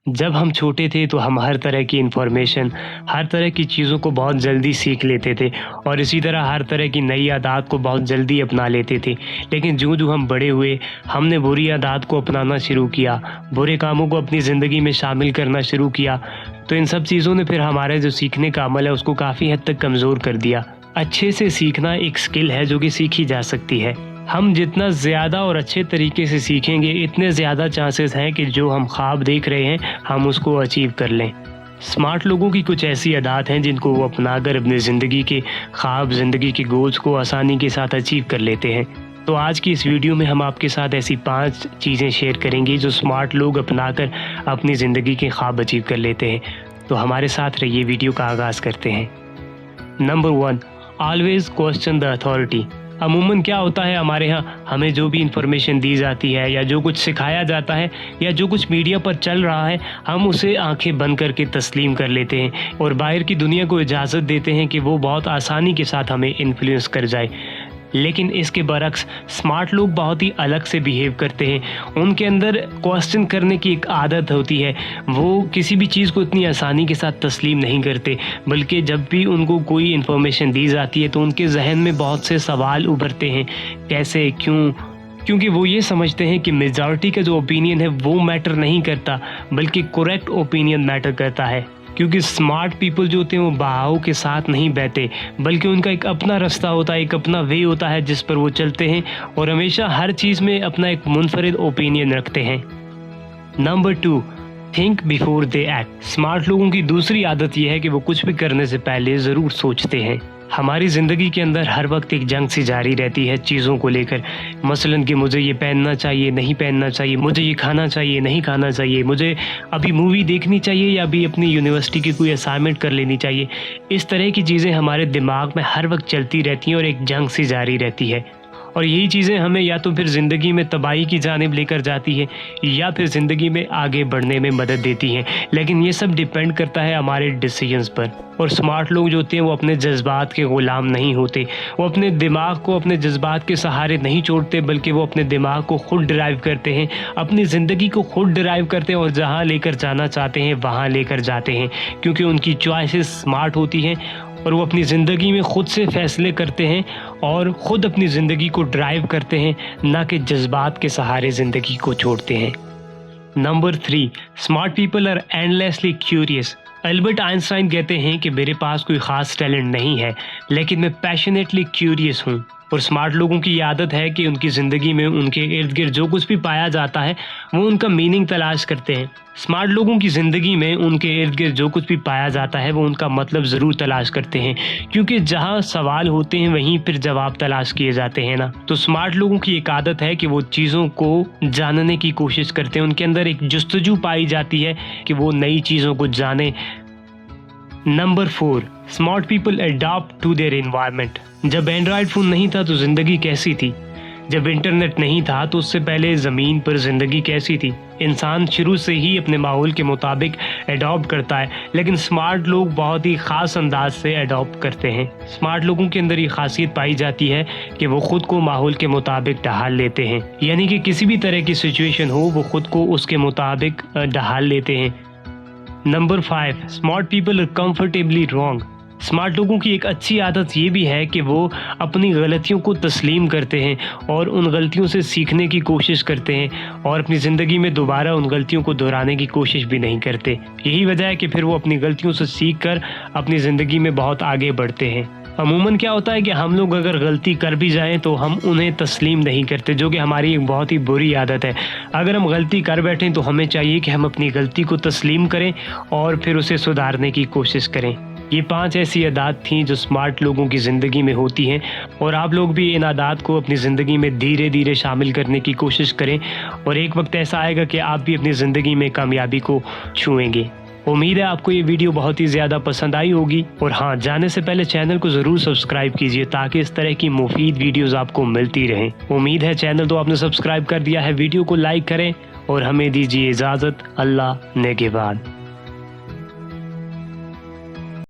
जब हम छोटे थे तो हम हर तरह की इन्फॉर्मेशन, हर तरह की चीज़ों को बहुत जल्दी सीख लेते थे और इसी तरह हर तरह की नई आदत को बहुत जल्दी अपना लेते थे। लेकिन जो हम बड़े हुए, हमने बुरी आदत को अपनाना शुरू किया, बुरे कामों को अपनी ज़िंदगी में शामिल करना शुरू किया, तो इन सब चीज़ों ने फिर हमारे जो सीखने का अमल है उसको काफ़ी हद तक कमज़ोर कर दिया। अच्छे से सीखना एक स्किल है जो कि सीखी जा सकती है। हम जितना ज़्यादा और अच्छे तरीके से सीखेंगे, इतने ज़्यादा चांसेस हैं कि जो हम ख्वाब देख रहे हैं हम उसको अचीव कर लें। स्मार्ट लोगों की कुछ ऐसी आदत हैं जिनको वो अपनाकर अपनी ज़िंदगी के ख्वाब, ज़िंदगी के गोल्स को आसानी के साथ अचीव कर लेते हैं। तो आज की इस वीडियो में हम आपके साथ ऐसी 5 चीज़ें शेयर करेंगे जो स्मार्ट लोग अपनाकर अपनी ज़िंदगी के ख्वाब अचीव कर लेते हैं। तो हमारे साथ रहिए, वीडियो का आगाज़ करते हैं। Number 1, always question the authority. अमूमन क्या होता है हमारे यहाँ, हमें जो भी इंफॉर्मेशन दी जाती है या जो कुछ सिखाया जाता है या जो कुछ मीडिया पर चल रहा है, हम उसे आंखें बंद करके तस्लीम कर लेते हैं और बाहर की दुनिया को इजाज़त देते हैं कि वो बहुत आसानी के साथ हमें इन्फ्लुएंस कर जाए। लेकिन इसके बरक्स स्मार्ट लोग बहुत ही अलग से बिहेव करते हैं। उनके अंदर क्वेश्चन करने की एक आदत होती है। वो किसी भी चीज़ को इतनी आसानी के साथ तस्लीम नहीं करते, बल्कि जब भी उनको कोई इन्फॉर्मेशन दी जाती है तो उनके जहन में बहुत से सवाल उभरते हैं, कैसे, क्यों। क्योंकि वो ये समझते हैं कि मेजॉरिटी का जो ओपिनियन है वो मैटर नहीं करता, बल्कि करेक्ट ओपिनियन मैटर करता है। क्योंकि स्मार्ट पीपल जो होते हैं वो बहाव के साथ नहीं बहते, बल्कि उनका एक अपना रास्ता होता है, एक अपना वे होता है जिस पर वो चलते हैं और हमेशा हर चीज़ में अपना एक मुनफरिद ओपिनियन रखते हैं। Number 2, think before they act. Smart लोगों की दूसरी आदत यह है कि वो कुछ भी करने से पहले ज़रूर सोचते हैं। हमारी ज़िंदगी के अंदर हर वक्त एक जंग सी जारी रहती है चीज़ों को लेकर। मसलन कि मुझे ये पहनना चाहिए, नहीं पहनना चाहिए, मुझे ये खाना चाहिए, नहीं खाना चाहिए, मुझे अभी मूवी देखनी चाहिए या अभी अपनी यूनिवर्सिटी की कोई असाइनमेंट कर लेनी चाहिए। इस तरह की चीज़ें हमारे दिमाग में हर वक्त चलती रहती हैं और एक जंग सी जारी रहती है। और यही चीज़ें हमें या तो फिर ज़िंदगी में तबाही की जानिब लेकर जाती है या फिर ज़िंदगी में आगे बढ़ने में मदद देती हैं। लेकिन ये सब डिपेंड करता है हमारे डिसीजंस पर। और स्मार्ट लोग जो होते हैं वो अपने जज्बात के ग़ुलाम नहीं होते। वो अपने दिमाग को अपने जज्बात के सहारे नहीं छोड़ते, बल्कि वो अपने दिमाग को खुद ड्राइव करते हैं, अपनी ज़िंदगी को खुद ड्राइव करते हैं और जहाँ लेकर जाना चाहते हैं वहाँ लेकर जाते हैं। क्योंकि उनकी चॉइसेस स्मार्ट होती हैं और वो अपनी ज़िंदगी में ख़ुद से फ़ैसले करते हैं और ख़ुद अपनी ज़िंदगी को ड्राइव करते हैं, ना कि जज्बात के सहारे ज़िंदगी को छोड़ते हैं। Number 3, smart people are endlessly curious. Albert Einstein कहते हैं कि मेरे पास कोई ख़ास टैलेंट नहीं है, लेकिन मैं पैशनेटली क्यूरियस हूँ। और स्मार्ट लोगों की आदत है कि उनकी ज़िंदगी में उनके इर्द गिर्द जो कुछ भी पाया जाता है वो उनका मीनिंग तलाश करते हैं। स्मार्ट लोगों की ज़िंदगी में उनके इर्द गिर्द जो कुछ भी पाया जाता है वो उनका मतलब ज़रूर तलाश करते हैं, क्योंकि जहाँ सवाल होते हैं वहीं फिर जवाब तलाश किए जाते हैं ना। तो स्मार्ट लोगों की एक आदत है कि वो चीज़ों को जानने की कोशिश करते हैं। उनके अंदर एक जुस्तजू पाई जाती है कि वो नई चीज़ों को जाने। Number 4, smart people adopt to their environment. जब एंड्रॉयड फ़ोन नहीं था तो ज़िंदगी कैसी थी? जब इंटरनेट नहीं था तो उससे पहले ज़मीन पर ज़िंदगी कैसी थी? इंसान शुरू से ही अपने माहौल के मुताबिक अडॉप्ट करता है, लेकिन स्मार्ट लोग बहुत ही ख़ास अंदाज से अडॉप्ट करते हैं। स्मार्ट लोगों के अंदर ये खासियत पाई जाती है कि वो ख़ुद को माहौल के मुताबिक ढाल लेते हैं, यानी कि किसी भी तरह की सिचुएशन हो वो ख़ुद को उसके मुताबिक ढाल लेते हैं। Number 5, smart people are comfortably wrong. Smart लोगों की एक अच्छी आदत ये भी है कि वो अपनी गलतियों को तस्लीम करते हैं और उन गलतियों से सीखने की कोशिश करते हैं और अपनी ज़िंदगी में दोबारा उन गलतियों को दोहराने की कोशिश भी नहीं करते। यही वजह है कि फिर वो अपनी गलतियों से सीख कर अपनी ज़िंदगी में बहुत आगे बढ़ते हैं। अमूमन क्या होता है कि हम लोग अगर गलती कर भी जाएं तो हम उन्हें तस्लीम नहीं करते, जो कि हमारी एक बहुत ही बुरी आदत है। अगर हम गलती कर बैठें तो हमें चाहिए कि हम अपनी गलती को तस्लीम करें और फिर उसे सुधारने की कोशिश करें। ये 5 ऐसी आदत थीं जो स्मार्ट लोगों की ज़िंदगी में होती हैं और आप लोग भी इन आदत को अपनी ज़िंदगी में धीरे धीरे शामिल करने की कोशिश करें और एक वक्त ऐसा आएगा कि आप भी अपनी ज़िंदगी में कामयाबी को छुएंगे। उम्मीद है आपको ये वीडियो बहुत ही ज़्यादा पसंद आई होगी और हाँ, जाने से पहले चैनल को ज़रूर सब्सक्राइब कीजिए ताकि इस तरह की मुफीद वीडियोज़ आपको मिलती रहें। उम्मीद है चैनल तो आपने सब्सक्राइब कर दिया है, वीडियो को लाइक करें और हमें दीजिए इजाज़त। अल्लाह नेगहबान।